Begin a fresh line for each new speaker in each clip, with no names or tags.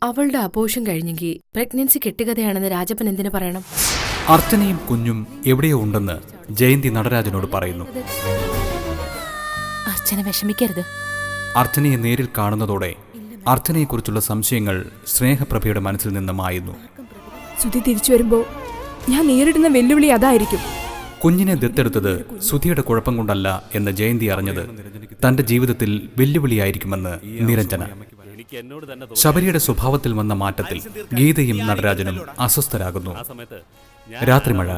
അവളുടെ അബോർഷൻ കഴിഞ്ഞെങ്കിൽ പ്രഗ്നൻസി കെട്ടുകഥയാണെന്ന് രാജപ്പൻ എന്തിനു പറയണം?
അർച്ചനയും കുഞ്ഞും എവിടെയോ ഉണ്ടെന്ന് ജയന്തി നടരാജനോട് പറയുന്നു.
അർച്ചന വിഷമിക്കരുത്.
അർച്ചനയെ നേരിൽ കാണുന്നതോടെ അർച്ചനയെക്കുറിച്ചുള്ള സംശയങ്ങൾ സ്നേഹപ്രഭയുടെ മനസ്സിൽ നിന്ന് മായുന്നു.
സുധി തിരിച്ചു വരുമ്പോ ഞാൻ നേരിടുന്ന വെല്ലുവിളി അതായിരിക്കും.
കുഞ്ഞിനെ ദത്തെടുത്തത് സുധിയുടെ കുഴപ്പം കൊണ്ടല്ല എന്ന് ജയന്തി അറിഞ്ഞത് തന്റെ ജീവിതത്തിൽ വെല്ലുവിളിയായിരിക്കുമെന്ന് നിരഞ്ജന. ശബരിയുടെ സ്വഭാവത്തിൽ വന്ന മാറ്റത്തിൽ ഗീതയും നടരാജനും അസ്വസ്ഥരാകുന്നു. രാത്രിമഴ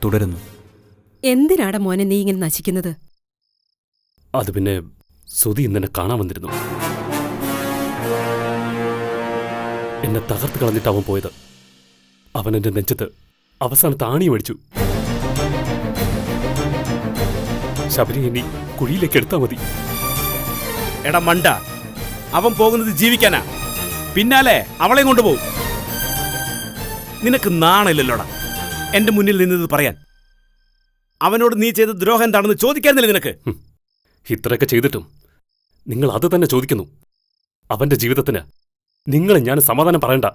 തുടരുന്നു.
എന്തിനാടാ മോനെ നീ ഇങ്ങനെ നശിക്കുന്നത്?
അത് പിന്നെ സുധി ഇന്നെന്നെ കാണാൻ വന്നിരുന്നു. എന്നെ തകർത്ത് കളഞ്ഞിട്ട് അവൻ പോയത്. അവൻ എന്റെ നെഞ്ചത്ത് അവസാനത്തെ ആണി മേടിച്ചു. ശബരി ഇനി കുഴിയിലേക്ക് എടുത്താ മതി.
എടാ മണ്ട, അവൻ പോകുന്നത് ജീവിക്കാനാ, പിന്നാലെ അവളെയും കൊണ്ടുപോകും. നിനക്ക് നാണില്ലല്ലോടാ എന്റെ മുന്നിൽ നിന്നത് പറയാൻ. അവനോട് നീ ചെയ്ത ദ്രോഹം എന്താണെന്ന് ചോദിക്കാന്നില്ല നിനക്ക്?
ഇത്രയൊക്കെ ചെയ്തിട്ടും നിങ്ങൾ അത് തന്നെ ചോദിക്കുന്നു. അവന്റെ ജീവിതത്തിന് നിങ്ങളെ ഞാൻ സമാധാനം പറയണ്ട.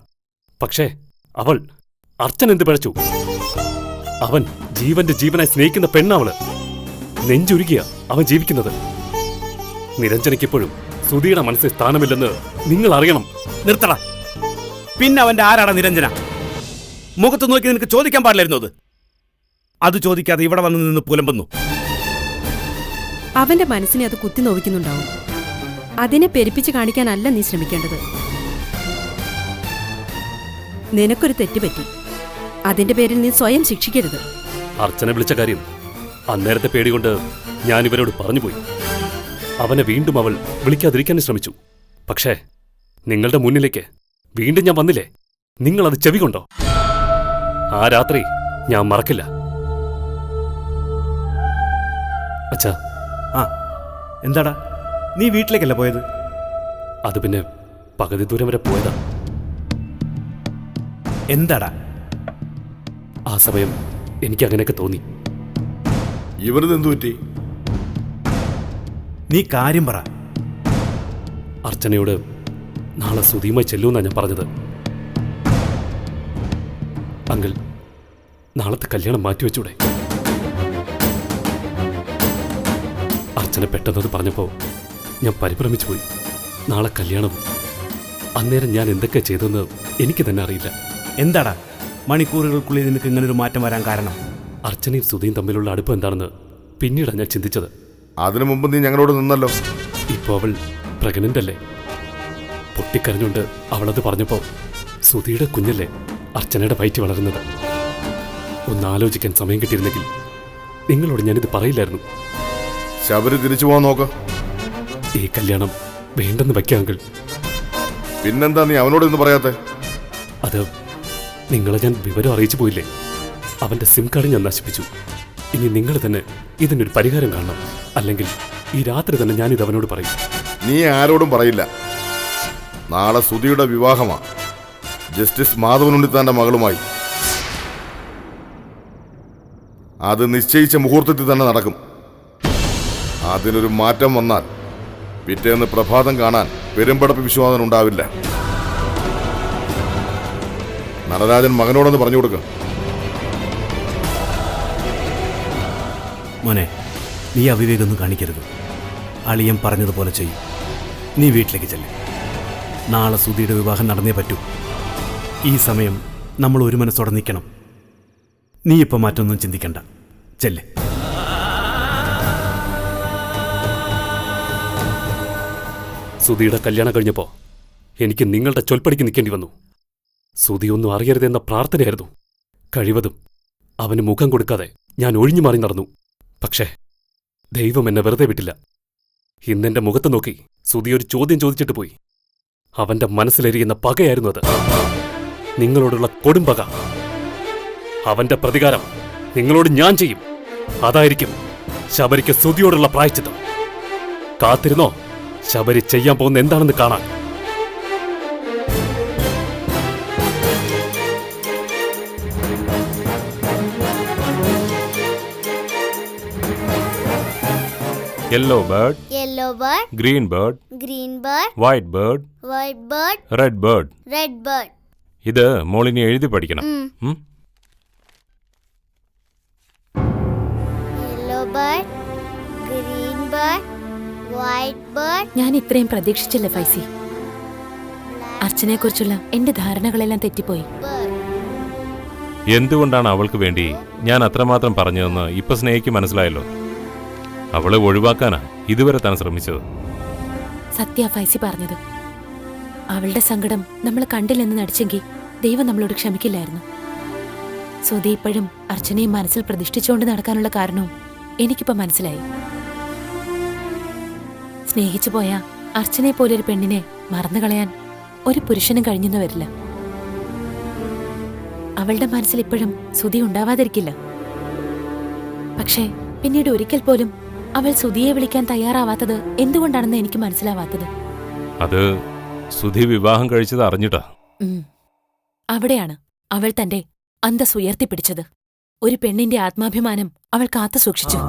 പക്ഷേ അവൾ അർച്ചന എന്ത് പിഴച്ചു? അവൻ ജീവനായി സ്നേഹിക്കുന്ന പെണ്ണവള്. നെഞ്ചുരുകിയ അവൻ ജീവിക്കുന്നത്. നിരഞ്ജനയ്ക്കിപ്പോഴും സുധിയുടെ മനസ്സിൽ സ്ഥാനമില്ലെന്ന് നിങ്ങൾ അറിയണം.
നിർത്തടാ. പിന്നെ അവന്റെ ആരാടാ നിരഞ്ജന? മുഖത്ത് നോക്കി നിനക്ക് ചോദിക്കാൻ പാടില്ലായിരുന്നു. അത് ചോദിക്കാതെ ഇവിടെ വന്ന് നിന്ന് പുലമ്പുന്നു.
അവന്റെ മനസ്സിനെ അത് കുത്തി നോവിക്കുന്നുണ്ടാവും. അതിനെ പെരുപ്പിച്ച് കാണിക്കാനല്ല നീ ശ്രമിക്കേണ്ടത്. നിനക്കൊരു തെറ്റുപറ്റി. അതിന്റെ പേരിൽ നീ സ്വയം ശിക്ഷിക്കരുത്.
അർച്ചന വിളിച്ച കാര്യം അന്നേരത്തെ പേടികൊണ്ട് ഞാൻ ഇവരോട് പറഞ്ഞുപോയി. അവനെ വീണ്ടും അവൾ വിളിക്കാതിരിക്കാൻ ശ്രമിച്ചു. പക്ഷേ നിങ്ങളുടെ മുന്നിലേക്ക് വീണ്ടും ഞാൻ വന്നില്ലേ? നിങ്ങളത് ചെവി കൊണ്ടോ? ആ രാത്രി ഞാൻ മറക്കില്ല. അച്ഛാ.
ആ, എന്താടാ നീ വീട്ടിലേക്കല്ല പോയത്?
അത് പിന്നെ പകുതി ദൂരം വരെ പോയതാ.
എന്താടാ?
ആ സമയം എനിക്ക് അങ്ങനെയൊക്കെ തോന്നി.
ഇവരിതെന്തു പറ്റി?
നീ കാര്യം പറ.
അർച്ചനയോട് നാളെ സുധിയുമായി ചെല്ലൂന്നാ ഞാൻ പറഞ്ഞത്. അങ്കിൾ, നാളത്തെ കല്യാണം മാറ്റിവെച്ചൂടെ? അർച്ചന പെട്ടെന്നത് പറഞ്ഞപ്പോ ഞാൻ പരിഭ്രമിച്ചു പോയി. നാളെ കല്യാണവും. അന്നേരം ഞാൻ എന്തൊക്കെ ചെയ്തെന്ന് എനിക്ക് തന്നെ അറിയില്ല.
എന്താടാ മണിക്കൂറുകൾക്കുള്ളിൽ നിനക്ക് ഇങ്ങനൊരു മാറ്റം വരാൻ കാരണം?
അർച്ചനയും സുധിയും തമ്മിലുള്ള അടുപ്പം എന്താണെന്ന് പിന്നീടാണ് ഞാൻ ചിന്തിച്ചത്.
അതിനു മുമ്പ് നീ ഞങ്ങളോട് നിന്നല്ലോ.
ഇപ്പൊ അവൾ പ്രഗ്നന്റ് അല്ലേ? പൊട്ടിക്കരഞ്ഞുകൊണ്ട് അവളത് പറഞ്ഞപ്പോ സുധിയുടെ കുഞ്ഞല്ലേ അർച്ചനയുടെ വയറ്റി വളരുന്നത്. ഒന്ന് ആലോചിക്കാൻ സമയം കിട്ടിയിരുന്നെങ്കിൽ നിങ്ങളോട് ഞാനിത് പറയില്ലായിരുന്നു.
ശബരി തിരിച്ചു പോകാൻ നോക്ക.
ഈ കല്യാണം വേണ്ടെന്ന് വയ്ക്കാമെങ്കിൽ.
പിന്നെന്താ നീ അവനോട് ഇന്ന് പറയാത്തെ?
അത് നിങ്ങളെ ഞാൻ വിവരം അറിയിച്ചു പോയില്ലേ? അവന്റെ സിം കാർഡ് ഞാൻ നശിപ്പിച്ചു. ഇനി നിങ്ങൾ തന്നെ ഇതിനൊരു പരിഹാരം കാണണം. അല്ലെങ്കിൽ ഈ രാത്രി തന്നെ ഞാനിത് അവനോട് പറയും.
നീ ആരോടും പറയില്ല. നാളെ സുധിയുടെ വിവാഹമാ, ജസ്റ്റിസ് മാധവനുണ്ണിത്താന്റെ മകളുമായി. അത് നിശ്ചയിച്ച മുഹൂർത്തത്തിൽ തന്നെ നടക്കും. അതിനൊരു മാറ്റം വന്നാൽ പിറ്റേന്ന് പ്രഭാതം കാണാൻ പെരുമ്പടപ്പ് വിശ്വാസം ഉണ്ടാവില്ല. നടരാജൻ മകനോടൊന്ന് പറഞ്ഞു കൊടുക്ക.
മോനെ, നീ അവിവേകൊന്നും കാണിക്കരുത്. അളിയൻ പറഞ്ഞതുപോലെ ചെയ്യും. നീ വീട്ടിലേക്ക് ചെല്ല്. നാളെ സുധിയുടെ വിവാഹം നടന്നേ പറ്റൂ. ഈ സമയം നമ്മൾ ഒരു മനസ്സോടെ നിൽക്കണം. നീ ഇപ്പം മാറ്റൊന്നും ചിന്തിക്കണ്ട. ചെല്ല്.
സുധിയുടെ കല്യാണം കഴിഞ്ഞപ്പോ എനിക്ക് നിങ്ങളുടെ ചൊൽപ്പടിക്ക് നിൽക്കേണ്ടി വന്നു. സുധിയൊന്നും അറിയരുതെന്ന പ്രാർത്ഥനയായിരുന്നു. കഴിവതും അവന് മുഖം കൊടുക്കാതെ ഞാൻ ഒഴിഞ്ഞു മാറി നടന്നു. പക്ഷേ ദൈവം എന്നെ വെറുതെ വിട്ടില്ല. ഇന്നെന്റെ മുഖത്ത് നോക്കി സുധി ഒരു ചോദ്യം ചോദിച്ചിട്ട് പോയി. അവന്റെ മനസ്സിലെരിയുന്ന പകയായിരുന്നു അത്. നിങ്ങളോടുള്ള കൊടുംപക. അവന്റെ പ്രതികാരം നിങ്ങളോട് ഞാൻ ചെയ്യും. അതായിരിക്കും ശബരിക്ക് സുധിയോടുള്ള പ്രായശ്ചിത്തം. കാത്തിരുന്നോ ശബരി ചെയ്യാൻ പോകുന്ന എന്താണെന്ന് കാണാൻ.
Yellow bird,
yellow bird,
green bird,
green bird,
white bird,
white bird,
red bird.
red bird.
ഇത് മോളിനി എഴുതി പഠിക്കണം. ഉം?
Yellow bird, green bird, white bird,
ഞാൻ ഇത്രയും പ്രതീക്ഷിച്ചില്ല ഫൈസി. അർച്ചനയെക്കുറിച്ചുള്ള എന്റെ ധാരണകളെല്ലാം തെറ്റിപ്പോയി.
bird.
എന്തുകൊണ്ടാണ് അവൾക്ക് വേണ്ടി ഞാൻ അത്രമാത്രം പറഞ്ഞതെന്ന് ഇപ്പൊ സ്നേഹിക്ക് മനസ്സിലായല്ലോ. അവളെ ഒഴിവാക്കാനാ ഇതുവരെ താൻ ശ്രമിച്ചത്.
സത്യ ഫൈസി പറഞ്ഞത്. അവളുടെ സങ്കടം നമ്മൾ കണ്ടില്ലെന്ന് നടിച്ചെങ്കിൽ ദൈവം നമ്മളോട് ക്ഷമിക്കില്ലായിരുന്നു. സുധി ഇപ്പോഴും അർച്ചനയെ മനസ്സിൽ പ്രതിഷ്ഠിച്ചുകൊണ്ട് നടക്കാനുള്ള കാരണവും എനിക്കിപ്പോ മനസ്സിലായി. സ്നേഹിച്ചു പോയ അർച്ചനയെ പോലൊരു പെണ്ണിനെ മറന്നു കളയാൻ ഒരു പുരുഷനും കഴിഞ്ഞെന്ന് വരില്ല. അവളുടെ മനസ്സിൽ ഇപ്പോഴും സുധി ഉണ്ടാവാതിരിക്കില്ല. പക്ഷേ പിന്നീട് ഒരിക്കൽ പോലും അവൾ സുധിയെ വിളിക്കാൻ തയ്യാറാവാത്തത് എന്തുകൊണ്ടാണെന്ന് എനിക്ക് മനസ്സിലാവാത്തത്.
അത് സുധി വിവാഹം കഴിച്ചത് അറിഞ്ഞിട്ടാ.
അവിടെയാണ് അവൾ തന്റെ അന്തസ് ഉയർത്തിപ്പിടിച്ചത്. ഒരു പെണ്ണിന്റെ ആത്മാഭിമാനം അവൾ കാത്തു സൂക്ഷിച്ചു.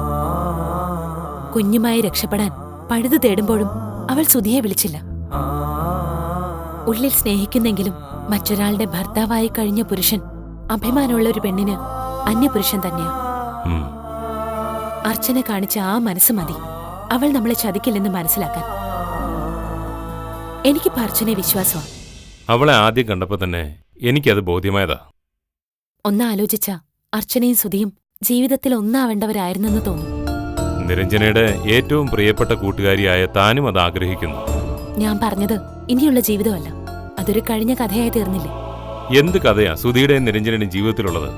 കുഞ്ഞുമായി രക്ഷപ്പെടാൻ പഴുതു തേടുമ്പോഴും അവൾ സുധിയെ വിളിച്ചില്ല. ഉള്ളിൽ സ്നേഹിക്കുന്നെങ്കിലും മറ്റൊരാളുടെ ഭർത്താവായി കഴിഞ്ഞ പുരുഷൻ അഭിമാനമുള്ള ഒരു പെണ്ണിന് അന്യപുരുഷൻ തന്നെയാ.
ഉം.
അർച്ചന കാണിച്ച ആ മനസ്സ് മതി അവൾ നമ്മളെ ചതിക്കില്ലെന്ന് മനസ്സിലാക്കാൻ. എനിക്കിപ്പോ അർച്ചനയെ വിശ്വാസമാണ്.
അവളെ ആദ്യം കണ്ടപ്പോ തന്നെ എനിക്കത് ബോധ്യമായതാ.
ഒന്നാലോചിച്ച അർച്ചനയും സുധിയും ജീവിതത്തിൽ ഒന്നാവേണ്ടവരായിരുന്നെന്ന് തോന്നും.
നിരഞ്ജനയുടെ ഏറ്റവും പ്രിയപ്പെട്ട കൂട്ടുകാരിയായ താനും അത് ആഗ്രഹിക്കുന്നു.
ഞാൻ പറഞ്ഞത് ഇനിയുള്ള ജീവിതമല്ല, അതൊരു കഴിഞ്ഞ കഥയായി തീർന്നില്ലേ.
എന്ത് കഥയാ സുധിയുടെയും നിരഞ്ജനയുടെയും ജീവിതത്തിലുള്ളത്?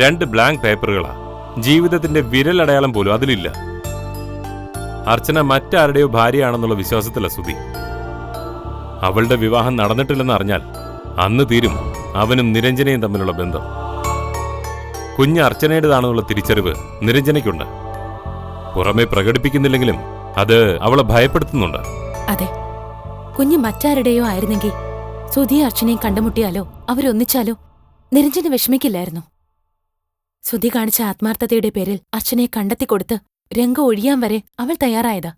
2 ബ്ലാങ്ക് പേപ്പറുകളാ. ജീവിതത്തിന്റെ വിരലടയാളം പോലും അതിലില്ല. അർച്ചന മറ്റാരുടെയോ ഭാര്യയാണെന്നുള്ള വിശ്വാസത്തില സുധി. അവളുടെ വിവാഹം നടന്നിട്ടില്ലെന്ന് അറിഞ്ഞാൽ അന്ന് തീരും അവനും നിരഞ്ജനയും തമ്മിലുള്ള ബന്ധം. കുഞ്ഞ് അർച്ചനയുടേതാണെന്നുള്ള തിരിച്ചറിവ് നിരഞ്ജനയ്ക്കുണ്ട്. പുറമെ പ്രകടിപ്പിക്കുന്നില്ലെങ്കിലും അത് അവളെ ഭയപ്പെടുത്തുന്നുണ്ട്.
അതെ, കുഞ്ഞ് മറ്റാരുടെയോ ആയിരുന്നെങ്കിൽ സുധി അർച്ചനയും കണ്ടുമുട്ടിയാലോ അവരൊന്നിച്ചാലോ നിരഞ്ജന വിഷമിക്കില്ലായിരുന്നു. സുധി കാണിച്ച ആത്മാർത്ഥതയുടെ പേരിൽ അർച്ചനയെ കണ്ടെത്തിക്കൊടുത്ത് രംഗം ഒഴിയാൻ വരെ അവൾ തയ്യാറായതാ.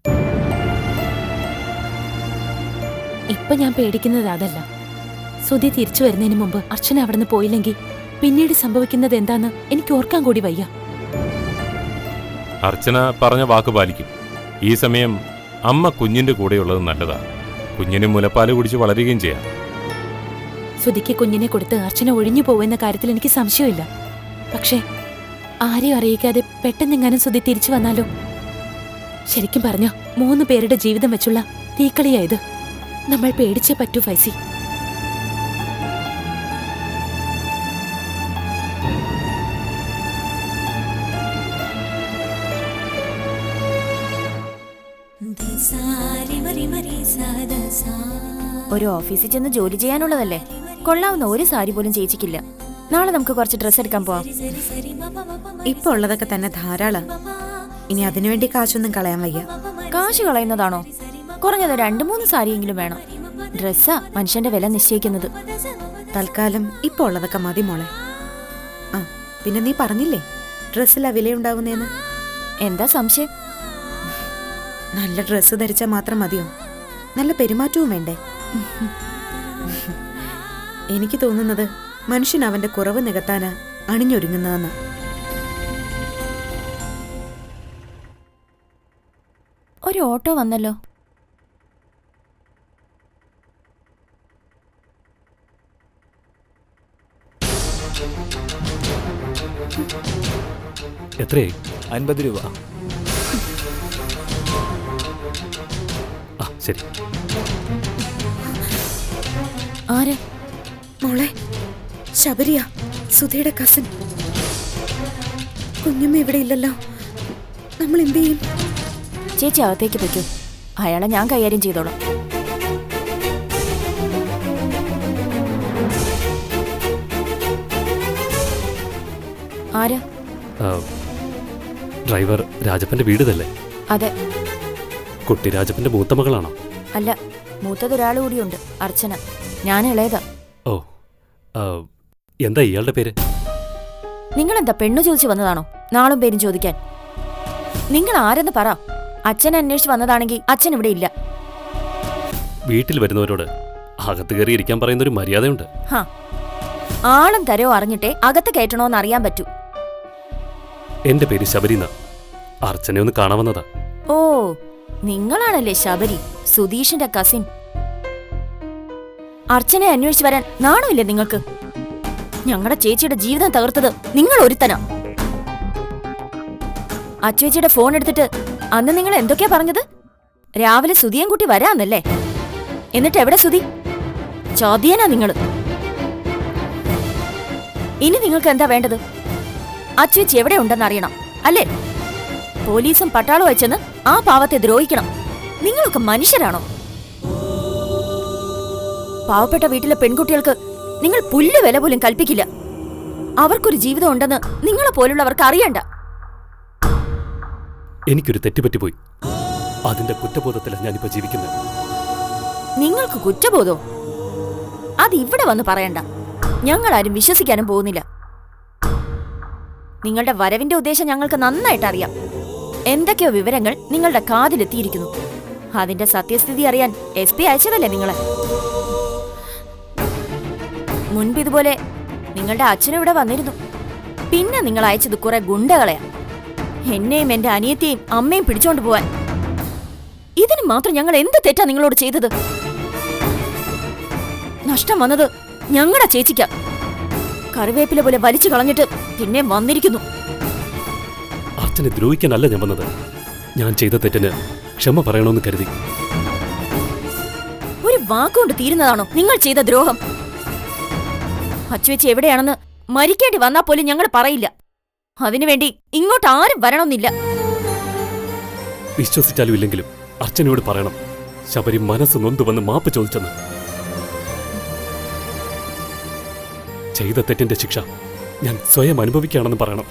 ഇപ്പൊ ഞാൻ പേടിക്കുന്നത് അതല്ല. സുധി തിരിച്ചു വരുന്നതിന് മുമ്പ് അർച്ചന അവിടുന്ന് പോയില്ലെങ്കിൽ പിന്നീട് സംഭവിക്കുന്നത് എന്താന്ന് എനിക്ക് ഓർക്കാൻ കൂടി വയ്യ.
അർച്ചന പറഞ്ഞ വാക്ക് പാലിക്കും. ഈ സമയം അമ്മ കുഞ്ഞിന്റെ കൂടെയുള്ളത് നല്ലതാ. കുഞ്ഞിന് മുലപ്പാല് കുടിച്ച് വളരുകയും ചെയ്യാം.
സുധിക്ക് കുഞ്ഞിനെ കൊടുത്ത് അർച്ചന ഒഴിഞ്ഞു പോവെന്ന കാര്യത്തിൽ എനിക്ക് സംശയമില്ല. പക്ഷേ ആരെയും അറിയിക്കാതെ പെട്ടെന്നെങ്ങാനും സുധി തിരിച്ചു വന്നാലോ? ശരിക്കും പറഞ്ഞോ 3 പേരുടെ ജീവിതം വെച്ചുള്ള തീക്കളിയായത്. നമ്മൾ പേടിച്ചേ പറ്റൂ ഫൈസി.
ഒരു ഓഫീസിൽ ചെന്ന് ജോലി ചെയ്യാനുള്ളതല്ലേ, കൊള്ളാവുന്ന ഒരു സാരി പോലും ചേച്ചിക്കില്ല. നാളെ നമുക്ക് കുറച്ച് ഡ്രസ്സ് എടുക്കാൻ പോവാം.
ഇപ്പൊ ഉള്ളതൊക്കെ തന്നെ ധാരാളം. ഇനി അതിനുവേണ്ടി കാശൊന്നും കളയാൻ വയ്യ.
കാശ് കളയുന്നതാണോ? കുറഞ്ഞത് 2-3 സാരിയെങ്കിലും വേണം. ഡ്രസ്സാ മനുഷ്യന്റെ വില നിശ്ചയിക്കുന്നത്.
തൽക്കാലം ഇപ്പൊ ഉള്ളതൊക്കെ മതി മോളെ. ആ പിന്നെ നീ പറഞ്ഞില്ലേ ഡ്രസ്സിലാ വിലയുണ്ടാവുന്നേന്ന്?
എന്താ സംശയം?
നല്ല ഡ്രസ്സ് ധരിച്ചാൽ മാത്രം മതിയോ? നല്ല പെരുമാറ്റവും വേണ്ടേ? എനിക്ക് തോന്നുന്നത് മനുഷ്യൻ അവന്റെ കുറവ് നികത്താന് അണിഞ്ഞൊരുങ്ങുന്നതെന്ന്.
ഒരു ഓട്ടോ വന്നല്ലോ.
എത്രയായി?
50 രൂപ.
ആ ശരി.
ആര്?
മോളെ ശബരിയ, സുധയുടെ കസിൻ. കുഞ്ഞമ്മ ഇവിടെ ഇല്ലല്ലോ, നമ്മൾ എന്ത് ചെയ്യും?
ചേച്ചി അകത്തേക്ക് വെക്കൂ, അയാളെ ഞാൻ കൈകാര്യം ചെയ്തോളാം. ആര്?
ഡ്രൈവർ രാജപ്പന്റെ വീട് തന്നെ?
അതെ.
കുട്ടി രാജപ്പന്റെ മൂത്ത മകളാണോ?
അല്ല, മൂത്തതൊരാൾ കൂടിയുണ്ട്, അർച്ചന. ഞാൻ ഇളയതാ.
ഓ, എന്താ ഇയാളുടെ പേര്?
നിങ്ങളെന്താ പെണ്ണു ചോദിച്ചു വന്നതാണോ നാളും പേരും ചോദിക്കാൻ? നിങ്ങൾ ആരെന്ന് പറ. അച്ഛൻ അന്വേഷിച്ച് വന്നതാണെങ്കിൽ അച്ഛൻ ഇവിടെ ഇല്ല.
വീട്ടിൽ വരുന്നവരോട് അകത്ത് കയറി ഇരിക്കാൻ പറയുന്നൊരു മര്യാദയുണ്ട്.
ഹാ, ആളും തരോ അറിഞ്ഞിട്ടേ അകത്ത് കയറ്റണോന്ന് അറിയാൻ പറ്റൂ.
എന്റെ പേര് ശബരിന. അർച്ചനെ ഒന്ന് കാണാൻ വന്നതാ.
ഓ, നിങ്ങളാണല്ലേ ശബരി, സുധീഷിന്റെ കസിൻ. അർച്ചനെ അന്വേഷിച്ച് വരാൻ നാണമില്ലേ നിങ്ങൾക്ക്? ഞങ്ങളുടെ ചേച്ചിയുടെ ജീവിതം തകർത്തത് നിങ്ങൾ ഒരുത്തനാ. അച്ചുവേച്ചിയുടെ ഫോൺ എടുത്തിട്ട് അന്ന് നിങ്ങൾ എന്തൊക്കെയാ പറഞ്ഞത്? രാവിലെ സുധിയും കൂട്ടി വരാന്നല്ലേ? എന്നിട്ട് എവിടെ സുധി? ചോദ്യനാ നിങ്ങള്. ഇനി നിങ്ങൾക്ക് എന്താ വേണ്ടത്? അച്ചുവേച്ചി എവിടെ ഉണ്ടെന്ന് അറിയണം അല്ലേ? പോലീസും പട്ടാളവും വെച്ചെന്ന് ആ പാവത്തെ ദ്രോഹിക്കണം. നിങ്ങളൊക്കെ മനുഷ്യരാണോ? പാവപ്പെട്ട വീട്ടിലെ പെൺകുട്ടികൾക്ക് നിങ്ങൾ പുല്ല് വില പോലും കൽപ്പിക്കില്ല. അവർക്കൊരു ജീവിതം ഉണ്ടെന്ന് നിങ്ങളെ പോലുള്ളവർക്ക് അറിയണ്ട.
എനിക്കൊരു തെറ്റുപറ്റിപ്പോയി. അതിന്റെ കുറ്റബോധത്തിലാണ് ഞാനിപ്പോ ജീവിക്കുന്നത്.
നിങ്ങൾക്ക് കുറ്റബോധോ? അത് ഇവിടെ വന്ന് പറയണ്ട. ഞങ്ങളാരും വിശ്വസിക്കാനും പോകുന്നില്ല. നിങ്ങളുടെ വരവിന്റെ ഉദ്ദേശം ഞങ്ങൾക്ക് നന്നായിട്ട് അറിയാം. എന്തൊക്കെയോ വിവരങ്ങൾ നിങ്ങളുടെ കാതിലെത്തിയിരിക്കുന്നു. അതിന്റെ സത്യസ്ഥിതി അറിയാൻ SP അയച്ചതല്ലേ നിങ്ങളെ? മുൻപ് ഇതുപോലെ നിങ്ങളുടെ അച്ഛനും ഇവിടെ വന്നിരുന്നു. പിന്നെ നിങ്ങൾ അയച്ചത് കുറെ ഗുണ്ടകളെയാ, എന്നെയും എന്റെ അനിയത്തെയും അമ്മയും പിടിച്ചോണ്ട് പോവാൻ. ഇതിന് മാത്രം ഞങ്ങൾ എന്ത് തെറ്റാ നിങ്ങളോട് ചെയ്തത്? നഷ്ടം വന്നത് ഞങ്ങളുടെ ചേച്ചിക്കാ. കറിവേപ്പില പോലെ വലിച്ചു കളഞ്ഞിട്ട് പിന്നെ വന്നിരിക്കുന്നു.
അച്ഛനെ ദ്രോഹിക്കാനല്ല ഞാൻ വന്നത്. ഞാൻ ചെയ്ത തെറ്റിന് ക്ഷമ പറയണമെന്ന് കരുതി.
ഒരു വാക്കുകൊണ്ട് തീരുന്നതാണോ നിങ്ങൾ ചെയ്ത ദ്രോഹം? അച്ചുവെച്ച് എവിടെയാണെന്ന് മരിക്കേണ്ടി വന്നാൽ പോലും ഞങ്ങൾ പറയില്ല. അതിനുവേണ്ടി ഇങ്ങോട്ട് ആരും വരണമെന്നില്ല.
വിശ്വസിച്ചാലും ഇല്ലെങ്കിലും അർച്ചനയോട് പറയണം, ശബരി മനസ്സ് നൊന്തു വന്ന് മാപ്പ് ചോദിച്ചെന്ന്. ചെയ്ത തെറ്റിന്റെ ശിക്ഷ ഞാൻ സ്വയം അനുഭവിക്കുകയാണെന്ന് പറയണം.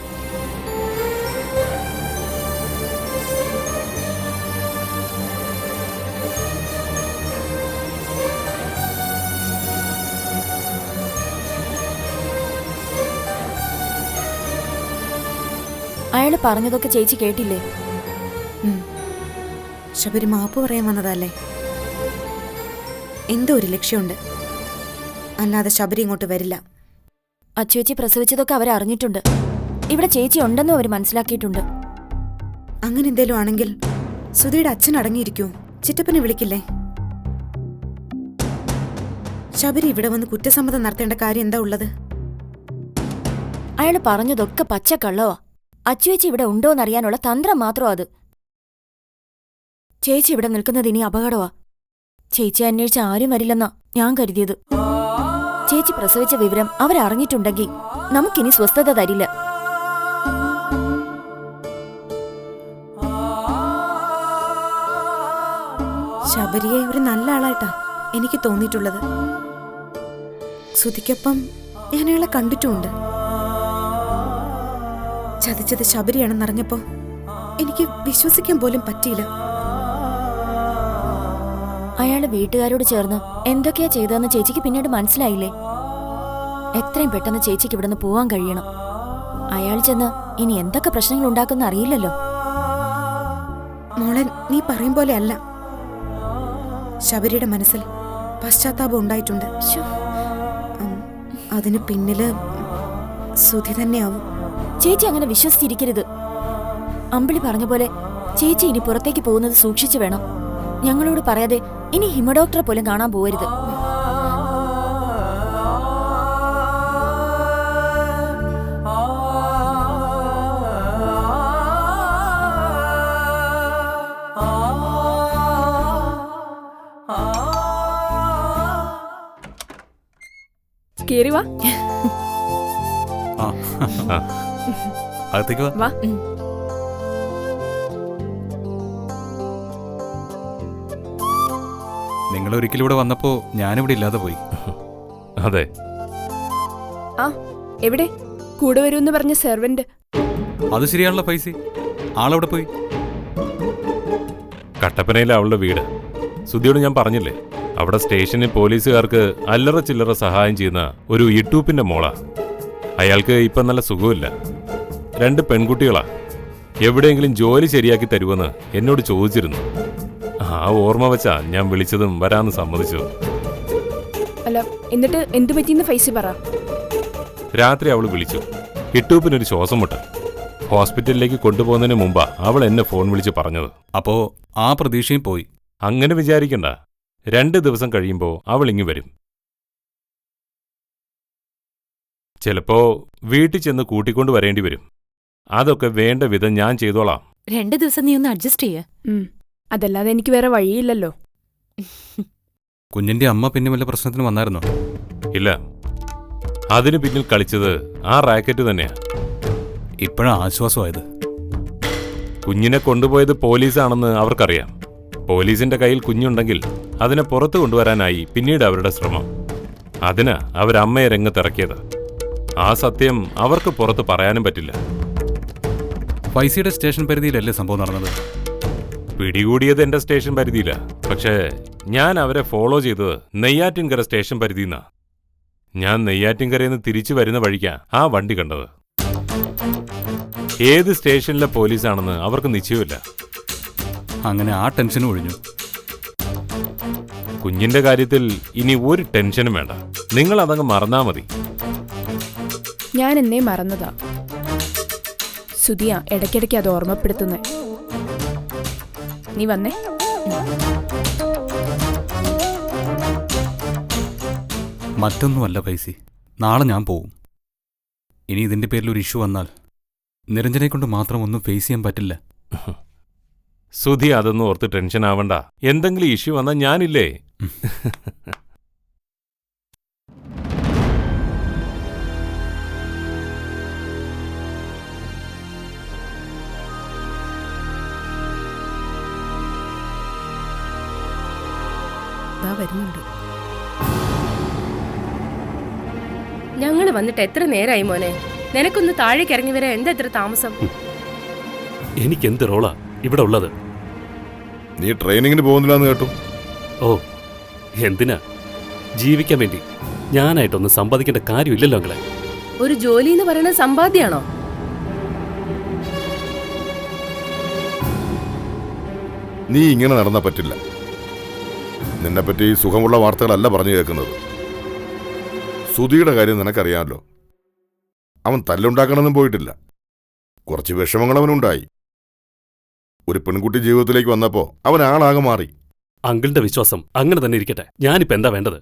അയാള് പറഞ്ഞതൊക്കെ ചേച്ചി കേട്ടില്ലേ?
ശബരി മാപ്പ് പറയാൻ വന്നതല്ലേ? എന്തോ ഒരു ലക്ഷ്യമുണ്ട്, അല്ലാതെ ശബരി ഇങ്ങോട്ട് വരില്ല.
അച്ചുവെച്ചി പ്രസവിച്ചതൊക്കെ അവരറിഞ്ഞിട്ടുണ്ട്. ഇവിടെ ചേച്ചി ഉണ്ടെന്നും അവർ മനസ്സിലാക്കിയിട്ടുണ്ട്.
അങ്ങനെ എന്തേലും ആണെങ്കിൽ സുധിയുടെ അച്ഛൻ അടങ്ങിയിരിക്കൂ, ചിറ്റപ്പനെ വിളിക്കില്ലേ? ശബരി ഇവിടെ വന്ന് കുറ്റസമ്മതം നടത്തേണ്ട കാര്യം എന്താ ഉള്ളത്?
അയാള് പറഞ്ഞതൊക്കെ പച്ചക്കള്ളവാ. അച്ചുവേച്ചി ഇവിടെ ഉണ്ടോന്നറിയാനുള്ള തന്ത്രം മാത്രം അത്. ചേച്ചി ഇവിടെ നിൽക്കുന്നത് ഇനി അപകടമാ. ചേച്ചി അന്വേഷിച്ച് ആരും വരില്ലെന്നാ ഞാൻ കരുതിയത്. ചേച്ചി പ്രസവിച്ച വിവരം അവരറിഞ്ഞിട്ടുണ്ടെങ്കിൽ നമുക്കിനി സ്വസ്ഥത തരില്ല.
ശബരിയെ ഒരു നല്ല ആളായിട്ടാ എനിക്ക് തോന്നിയിട്ടുള്ളത്. സുധിക്കൊപ്പം ഞാൻ അയാളെ കണ്ടിട്ടുമുണ്ട്. ചതിച്ചത് ശബരിയാണെന്നറിഞ്ഞപ്പോ എനിക്ക് വിശ്വസിക്കാൻ പോലും പറ്റിയില്ല.
അയാള് വീട്ടുകാരോട് ചേർന്ന് എന്തൊക്കെയാ ചെയ്തതെന്ന് ചേച്ചിക്ക് പിന്നീട് മനസ്സിലായില്ലേ? എത്രയും പെട്ടെന്ന് ചേച്ചിക്ക് ഇവിടുന്ന് പോവാൻ കഴിയണം. അയാൾ ചെന്ന് ഇനി എന്തൊക്കെ പ്രശ്നങ്ങൾ ഉണ്ടാക്കുന്ന അറിയില്ലല്ലോ.
മോളെ, നീ പറയും പോലെ അല്ല. ശബരിയുടെ മനസ്സിൽ പശ്ചാത്താപം ഉണ്ടായിട്ടുണ്ട്. അതിന് പിന്നില് സുധി തന്നെയാവും.
ചേച്ചി അങ്ങനെ വിശ്വസിച്ചിരിക്കരുത്. അമ്പിളി പറഞ്ഞ പോലെ ചേച്ചി ഇനി പുറത്തേക്ക് പോകുന്നത് സൂക്ഷിച്ചു വേണം. ഞങ്ങളോട് പറയാതെ ഇനി ഹിമഡോക്ടറെ പോലും കാണാൻ പോവരുത്.
കേറി വാ.
അകത്തേക്ക് വാ. നിങ്ങൾ ഒരിക്കലൂടെ വന്നപ്പോ ഞാനിവിടെ ഇല്ലാതെ പോയി.
അതെ,
ആ എവിടെ കൂടെ വരുമെന്ന് പറഞ്ഞ സെർവന്റ്?
അത് ശരിയാണല്ലോ പൈസ. ആളവിടെ പോയി.
കട്ടപ്പനയിലെ അവളുടെ വീട്. സുധിയോട് ഞാൻ പറഞ്ഞില്ലേ, അവിടെ സ്റ്റേഷനിൽ പോലീസുകാർക്ക് അല്ലറ ചില്ലറ സഹായം ചെയ്യുന്ന ഒരു യൂട്യൂബിന്റെ മോളാ. അയാൾക്ക് ഇപ്പം നല്ല സുഖമില്ല. 2 പെൺകുട്ടികളാ. എവിടെയെങ്കിലും ജോലി ശരിയാക്കി തരുമെന്ന് എന്നോട് ചോദിച്ചിരുന്നു. ആ ഓർമ്മ വെച്ചാ ഞാൻ വിളിച്ചതും വരാന്ന് സമ്മതിച്ചതും.
അല്ല, എന്നിട്ട് എന്തു പറ്റിയെന്ന് ഫൈസി പറ.
രാത്രി അവൾ വിളിച്ചു. കിട്ടൂപ്പിനൊരു ശ്വാസം മുട്ട്. ഹോസ്പിറ്റലിലേക്ക് കൊണ്ടുപോകുന്നതിന് മുമ്പാ അവൾ എന്നെ ഫോൺ വിളിച്ച് പറഞ്ഞത്.
അപ്പോ ആ പ്രതീക്ഷയും പോയി.
അങ്ങനെ വിചാരിക്കണ്ട. 2 ദിവസം കഴിയുമ്പോൾ അവൾ ഇങ്ങ് വരും. ചിലപ്പോ വീട്ടിൽ ചെന്ന് കൂട്ടിക്കൊണ്ട് വരേണ്ടി വരും. അതൊക്കെ വേണ്ട വിധം ഞാൻ ചെയ്തോളാം.
2 ദിവസം നീ ഒന്ന് അഡ്ജസ്റ്റ് ചെയ്യ.
അതല്ലാതെ എനിക്ക് വേറെ വഴിയില്ലല്ലോ.
കുഞ്ഞിന്റെ അമ്മ പിന്നെ വല്ല പ്രശ്നത്തിന് വന്നായിരുന്നോ?
ഇല്ല, അതിനു പിന്നിൽ കളിച്ചത് ആ റാക്കറ്റ് തന്നെയാ.
ഇപ്പോഴാ ആശ്വാസമായത്.
കുഞ്ഞിനെ കൊണ്ടുപോയത് പോലീസാണെന്ന് അവർക്കറിയാം. പോലീസിന്റെ കയ്യിൽ കുഞ്ഞുണ്ടെങ്കിൽ അതിനെ പുറത്തു കൊണ്ടുവരാനായി പിന്നീട് അവരുടെ ശ്രമം. അതിനാ അവരമ്മയെ രംഗത്തിറക്കിയത്. ആ സത്യം അവർക്ക് പുറത്ത് പറയാനും പറ്റില്ല.
ഫൈസിയുടെ സ്റ്റേഷൻ പരിധിയിലല്ലേ സംഭവം നടന്നത്?
പിടികൂടിയത് എന്റെ സ്റ്റേഷൻ പരിധിയില്ല. പക്ഷേ ഞാൻ അവരെ ഫോളോ ചെയ്തത് നെയ്യാറ്റിൻകര സ്റ്റേഷൻ പരിധിന്നാ. ഞാൻ നെയ്യാറ്റിൻകരയിൽ നിന്ന് തിരിച്ചു വരുന്ന വഴിക്കാ ആ വണ്ടി കണ്ടത്. ഏത് സ്റ്റേഷനിലെ പോലീസാണെന്ന് അവർക്ക് നിശ്ചയമില്ല.
അങ്ങനെ ആ ടെൻഷനും ഒഴിഞ്ഞു.
കുഞ്ഞിന്റെ കാര്യത്തിൽ ഇനി ഒരു ടെൻഷനും വേണ്ട. നിങ്ങൾ അതങ്ങ് മറന്നാ മതി.
ഞാൻ എന്നേ മറന്നതാ. സുധിയ ഇടയ്ക്കിടയ്ക്ക് അത് ഓർമ്മപ്പെടുത്തുന്നേ. നീ വന്നേ.
മറ്റൊന്നുമല്ല ഫൈസി, നാളെ ഞാൻ പോവും. ഇനി ഇതിന്റെ പേരിൽ ഒരു ഇഷ്യൂ വന്നാൽ നിരഞ്ജനെ കൊണ്ട് മാത്രം ഒന്നും ഫേസ് ചെയ്യാൻ പറ്റില്ല.
സുധി അതൊന്നും ഓർത്ത് ടെൻഷൻ ആവണ്ട. എന്തെങ്കിലും ഇഷ്യൂ വന്നാൽ ഞാനില്ലേ?
വരുന്നുണ്ട്.
ഞങ്ങൾ വന്നിട്ട് എത്ര നേരമായി മോനെ? നിനക്കൊന്ന് താഴേക്ക് ഇറങ്ങി വരാൻ എന്താ എത്ര താമസം?
എനിക്കെന്ത് റോളാ ഇവിടെ ഉള്ളത്?
നീ ട്രെയിനിങ്ങിന് പോകുന്നില്ലെന്ന് കേട്ടു.
ഓ, എന്തിനാ? ജീവിക്കാൻ വേണ്ടി. ഞാനായിട്ടൊന്നും സമ്പാദിക്കേണ്ട കാര്യമില്ലല്ലോ അങ്ങളെ.
ഒരു ജോലി എന്ന് പറയുന്നത് സമ്പാദ്യാണോ?
നീ ഇങ്ങനെ നടന്നാ പറ്റില്ല. നിന്നെപ്പറ്റി സുഖമുള്ള വാർത്തകളല്ല പറഞ്ഞു കേൾക്കുന്നത്. സുധിയുടെ കാര്യം നിനക്കറിയാമല്ലോ. അവൻ തല്ലുണ്ടാക്കണമെന്നും പോയിട്ടില്ല. കുറച്ച് വിഷമങ്ങൾ അവനുണ്ടായി. ഒരു പെൺകുട്ടി ജീവിതത്തിലേക്ക് വന്നപ്പോ അവൻ ആളാകെ മാറി.
അങ്കിളുടെ വിശ്വാസം അങ്ങനെ തന്നെ ഇരിക്കട്ടെ. ഞാനിപ്പോ എന്താ വേണ്ടത്?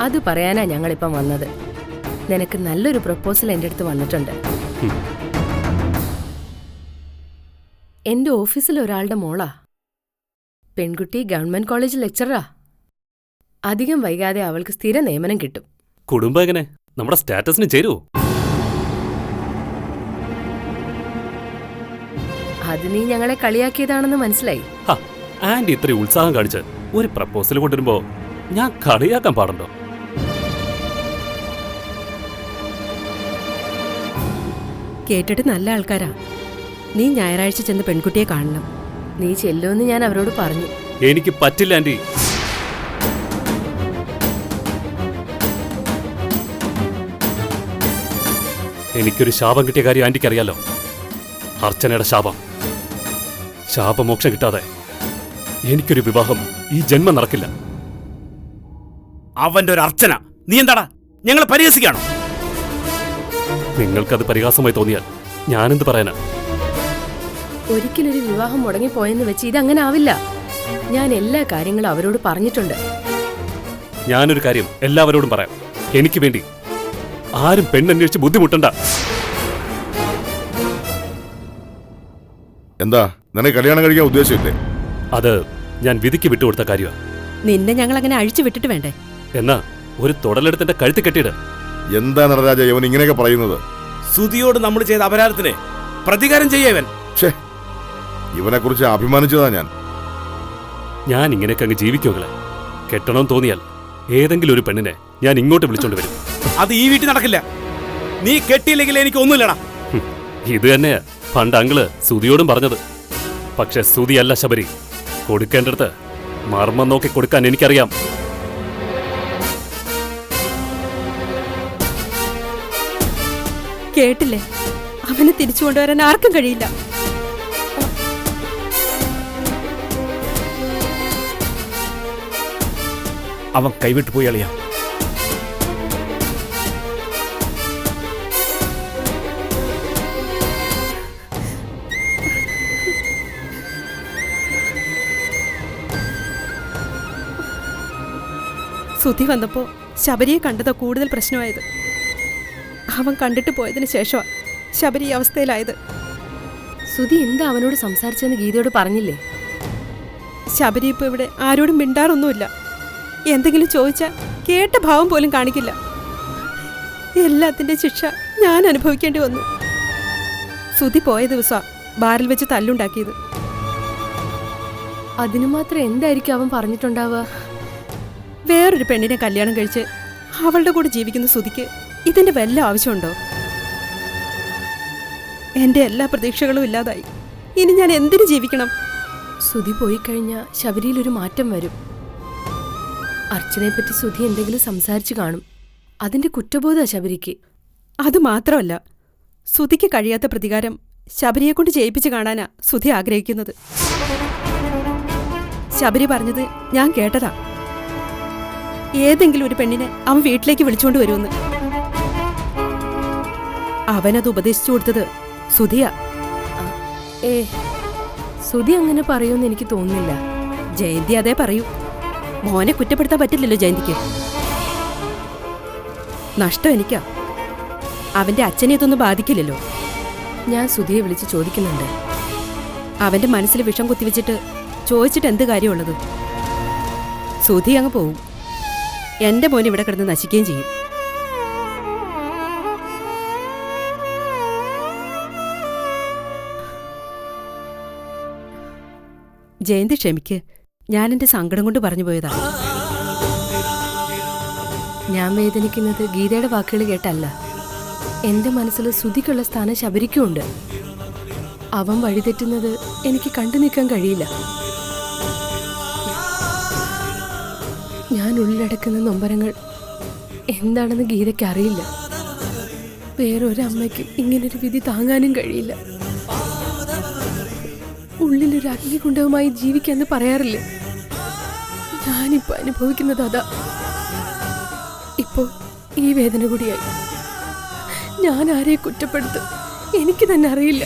അത് പറയാനാ ഞങ്ങളിപ്പം വന്നത്. നിനക്ക് നല്ലൊരു പ്രപ്പോസൽ എൻ്റെ അടുത്ത് വന്നിട്ടുണ്ട്. എന്റെ ഓഫീസിൽ ഒരാളുടെ മോളാ. പെൺകുട്ടി ഗവൺമെന്റ് കോളേജ് ലെക്ചറാ. അധികം വൈകാതെ അവൾക്ക് സ്ഥിര നിയമനം കിട്ടും.
കുടുംബം എങ്ങനെ? നമ്മുടെ സ്റ്റാറ്റസിന് ചേരുവോ?
അത് നീ ഞങ്ങളെ കളിയാക്കിയതാണെന്ന് മനസ്സിലായി.
ആന്റി ഇത്രയും ഉത്സാഹം കാണിച്ച് ഒരു പ്രപ്പോസൽ കൊണ്ടുവരുമ്പോ ഞാൻ കളിയാക്കാൻ പാടുണ്ടോ?
കേട്ടിട്ട് നല്ല ആൾക്കാരാ. നീ ഞായറാഴ്ച ചെന്ന് പെൺകുട്ടിയെ കാണണം. നീ ചെല്ലുമെന്ന് ഞാൻ അവരോട് പറഞ്ഞു.
എനിക്ക് പറ്റില്ല ആന്റി. എനിക്കൊരു ശാപം കിട്ടിയ കാര്യം ആന്റിക്ക് അറിയാലോ. അർച്ചനയുടെ ശാപം. ശാപമോക്ഷം കിട്ടാതെ എനിക്കൊരു വിവാഹം ഈ ജന്മം നടക്കില്ല.
അവന്റെ ഒരു അർച്ചന. നീ എന്താടാ ഞങ്ങളെ പരിഹസിക്കാണോ?
നിങ്ങൾക്കത് പരിഹാസമായി തോന്നിയാൽ ഞാനെന്ത് പറയാനാ?
ഒരിക്കലൊരു വിവാഹം മുടങ്ങിപ്പോയെന്ന് വെച്ച് ഇതങ്ങനെ ആവില്ല. ഞാൻ എല്ലാ കാര്യങ്ങളും അവരോട് പറഞ്ഞിട്ടുണ്ട്.
ഞാനൊരു കാര്യം എല്ലാവരോടും പറയാം. എനിക്ക് വേണ്ടി ആരും പെണ്ണന്വേഷിച്ച് ബുദ്ധിമുട്ടണ്ട.
എന്താ നിനക്ക് കല്യാണം കഴിക്കാൻ ഉദ്ദേശമില്ലേ?
അത് ഞാൻ വിധിക്ക് വിട്ടുകൊടുത്ത കാര്യമാണ്.
നിന്നെ ഞങ്ങൾ അങ്ങനെ അഴിച്ചു വിട്ടിട്ട് വേണ്ടേ?
എന്നാ ഒരു തൊടലെടുത്തിന്റെ കഴുത്ത് കെട്ടിയിട്.
എന്താ നടരാജ ഇവൻ ഇങ്ങനെയൊക്കെ പറയുന്നത്?
സുധിയോട് നമ്മൾ ചെയ്ത അപരാധത്തിന് പ്രതികാരം ചെയ്യവൻ.
ഇവനെ കുറിച്ച് അഭിമാനിച്ചതാ ഞാൻ.
ഞാൻ ഇങ്ങനെയൊക്കെ അങ്ങ് ജീവിക്കുമകളെ. കെട്ടണമെന്ന് തോന്നിയാൽ ഏതെങ്കിലും ഒരു പെണ്ണിനെ ഞാൻ ഇങ്ങോട്ട് വിളിച്ചോണ്ട് വരും.
അത് ഈ വീട്ടിൽ നടക്കില്ല. നീ കെട്ടിയില്ലെങ്കിൽ എനിക്ക് ഒന്നുമില്ലടാ.
ഇത് തന്നെയാ പണ്ട് അങ്കിള് സുധിയോടും പറഞ്ഞത്. പക്ഷെ സുധിയല്ല ശബരി. കൊടുക്കേണ്ടടുത്ത് മർമ്മം നോക്കി കൊടുക്കാൻ എനിക്കറിയാം.
കേട്ടില്ലേ? അവനെ തിരിച്ചു കൊണ്ടുവരാൻ ആർക്കും കഴിയില്ല.
അവൻ കൈവിട്ടു പോയി അളിയ.
സുധി വന്നപ്പോ ശബരിയെ കണ്ടതാ കൂടുതൽ പ്രശ്നമായത്. അവൻ കണ്ടിട്ട് പോയതിനു ശേഷമാണ് ശബരി ഈ അവസ്ഥയിലായത്.
സുധി എന്താ അവനോട് സംസാരിച്ചെന്ന് ഗീതയോട് പറഞ്ഞില്ലേ?
ശബരി ഇപ്പൊ ഇവിടെ ആരോടും മിണ്ടാറൊന്നുമില്ല. എന്തെങ്കിലും ചോദിച്ചാൽ കേട്ട ഭാവം പോലും കാണിക്കില്ല. എല്ലാത്തിന്റെ ശിക്ഷ ഞാൻ അനുഭവിക്കേണ്ടി വന്നു. സുധി പോയ ദിവസം ബാറിൽ വെച്ച് തല്ലുണ്ടാക്കിയത്.
അതിനു മാത്രം എന്തായിരിക്കും അവൻ പറഞ്ഞിട്ടുണ്ടാവുക?
വേറൊരു പെണ്ണിനെ കല്യാണം കഴിച്ച് അവളുടെ കൂടെ ജീവിക്കുന്ന സുധിക്ക് ഇതിന്റെ വല്ല ആവശ്യമുണ്ടോ? എന്റെ എല്ലാ പ്രതീക്ഷകളും ഇല്ലാതായി. ഇനി ഞാൻ എന്തിനു ജീവിക്കണം?
സുധി പോയി കഴിഞ്ഞാൽ ശബരിയിലൊരു മാറ്റം വരും. അർച്ചനയെപ്പറ്റി സുധി എന്തെങ്കിലും സംസാരിച്ചു കാണും. അതിന്റെ കുറ്റബോധ ശബരിക്ക്.
അത് മാത്രമല്ല, സുധിക്ക് കഴിയാത്ത പ്രതികാരം ശബരിയെ കൊണ്ട് ചെയ്യിപ്പിച്ച് കാണാനാ സുധി ആഗ്രഹിക്കുന്നത്. ശബരി പറഞ്ഞത് ഞാൻ കേട്ടതാ. ഏതെങ്കിലും ഒരു പെണ്ണിനെ അവൻ വീട്ടിലേക്ക് വിളിച്ചുകൊണ്ട് വരുമെന്ന്. അവനത് ഉപദേശിച്ചു കൊടുത്തത് സുധിയാ.
സുധി അങ്ങനെ പറയുമെന്ന് എനിക്ക് തോന്നുന്നില്ല.
ജയന്തി അതേ പറയൂ. മോനെ കുറ്റപ്പെടുത്താൻ പറ്റില്ലല്ലോ ജയന്തിക്ക്. നഷ്ടം എനിക്കാ. അവന്റെ അച്ഛനെ ഇതൊന്നും ബാധിക്കില്ലല്ലോ.
ഞാൻ സുധിയെ വിളിച്ച് ചോദിക്കുന്നുണ്ട്.
അവന്റെ മനസ്സിൽ വിഷം കുത്തിവെച്ചിട്ട് ചോദിച്ചിട്ട് എന്ത് കാര്യമുള്ളത്? സുധി അങ്ങ് പോവും. എന്റെ മോൻ ഇവിടെ കിടന്ന് നശിക്കുകയും ചെയ്യും. ജയന്തി ക്ഷമിക്ക്. ഞാൻ എന്റെ സങ്കടം കൊണ്ട് പറഞ്ഞു പോയതാ.
ഞാൻ വേദനിക്കുന്നത് ഗീതയുടെ വാക്കുകൾ കേട്ടല്ല. എന്റെ മനസ്സിൽ സുധിക്കുള്ള സ്ഥാനം ശബരിക്കുമുണ്ട്. അവൻ വഴിതെറ്റുന്നത് എനിക്ക് കണ്ടു നിൽക്കാൻ കഴിയില്ല. ഞാൻ ഉള്ളിലടക്കുന്ന നൊമ്പരങ്ങൾ എന്താണെന്ന് ഗീതയ്ക്ക് അറിയില്ല. വേറൊരമ്മയ്ക്കും ഇങ്ങനൊരു വിധി താങ്ങാനും കഴിയില്ല. ഉള്ളിലൊരു അഗ്നികുണ്ഡവുമായി ജീവിക്കാന്ന് പറയാറില്ലേ? ഞാനിപ്പോ അനുഭവിക്കുന്നത് അതാ. ഇപ്പോ ഈ വേദന കൂടിയായി. ഞാൻ ആരെ കുറ്റപ്പെടുത്തും എനിക്ക് തന്നെ അറിയില്ല.